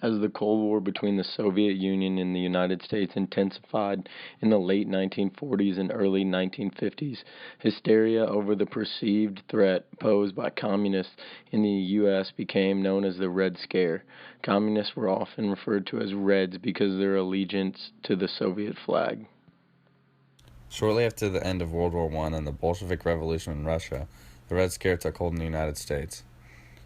As the Cold War between the Soviet Union and the United States intensified in the late 1940s and early 1950s, hysteria over the perceived threat posed by communists in the U.S. became known as the Red Scare. Communists were often referred to as Reds because of their allegiance to the Soviet flag. Shortly after the end of World War I and the Bolshevik Revolution in Russia, the Red Scare took hold in the United States.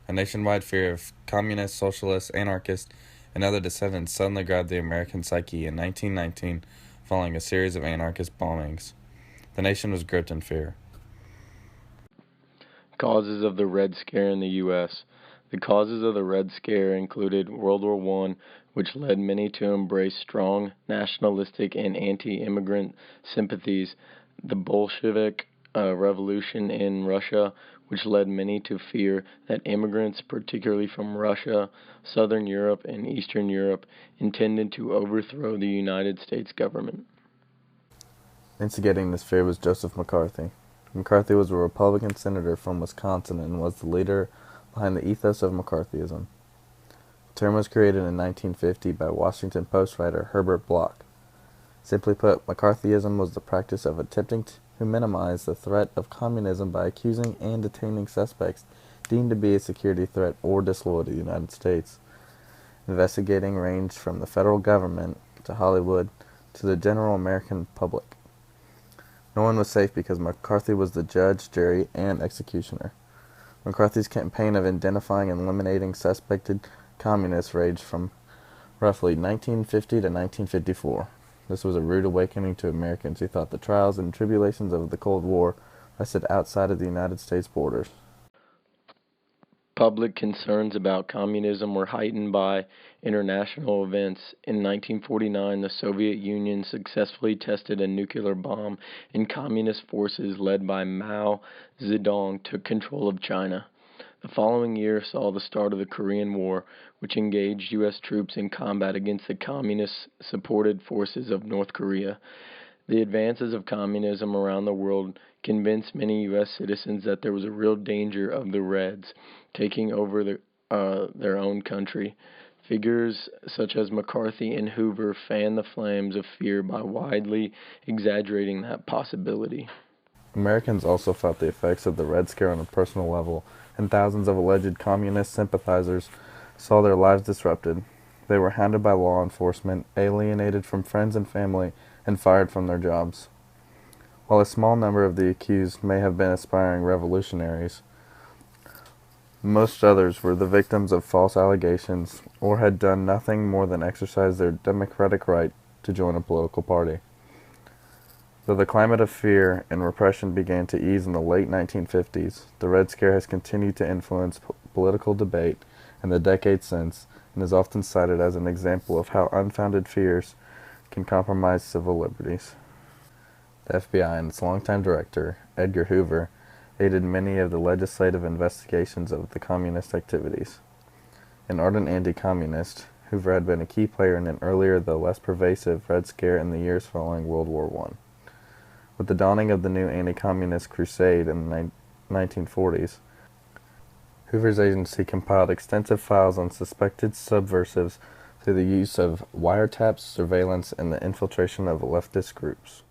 A nationwide fear of communists, socialists, anarchists, and other descendants suddenly grabbed the American psyche in 1919 following a series of anarchist bombings. The nation was gripped in fear. Causes of the Red Scare in the U.S. The causes of the Red Scare included World War I, which led many to embrace strong nationalistic and anti-immigrant sympathies, the Bolshevik Revolution in Russia, which led many to fear that immigrants, particularly from Russia, Southern Europe, and Eastern Europe, intended to overthrow the United States government. Instigating this fear was Joseph McCarthy. McCarthy was a Republican senator from Wisconsin and was the leader behind the ethos of McCarthyism. The term was created in 1950 by Washington Post writer Herbert Bloch. Simply put, McCarthyism was the practice of attempting to minimize the threat of communism by accusing and detaining suspects deemed to be a security threat or disloyal to the United States. Investigating ranged from the federal government to Hollywood to the general American public. No one was safe because McCarthy was the judge, jury, and executioner. McCarthy's campaign of identifying and eliminating suspected communists raged from roughly 1950 to 1954. This was a rude awakening to Americans who thought the trials and tribulations of the Cold War rested outside of the United States borders. Public concerns about communism were heightened by international events. In 1949, the Soviet Union successfully tested a nuclear bomb, and communist forces led by Mao Zedong took control of China. The following year saw the start of the Korean War, which engaged U.S. troops in combat against the communist-supported forces of North Korea. The advances of communism around the world convinced many U.S. citizens that there was a real danger of the Reds taking over their own country. Figures such as McCarthy and Hoover fanned the flames of fear by widely exaggerating that possibility. Americans also felt the effects of the Red Scare on a personal level, and thousands of alleged communist sympathizers saw their lives disrupted. They were hounded by law enforcement, alienated from friends and family, and fired from their jobs. While a small number of the accused may have been aspiring revolutionaries, most others were the victims of false allegations or had done nothing more than exercise their democratic right to join a political party. Though the climate of fear and repression began to ease in the late 1950s, the Red Scare has continued to influence political debate in the decades since and is often cited as an example of how unfounded fears can compromise civil liberties. The FBI and its longtime director, Edgar Hoover, aided many of the legislative investigations of the communist activities. An ardent anti-communist, Hoover had been a key player in an earlier though less pervasive Red Scare in the years following World War I. With the dawning of the new anti-communist crusade in the 1940s, Hoover's agency compiled extensive files on suspected subversives through the use of wiretaps, surveillance, and the infiltration of leftist groups.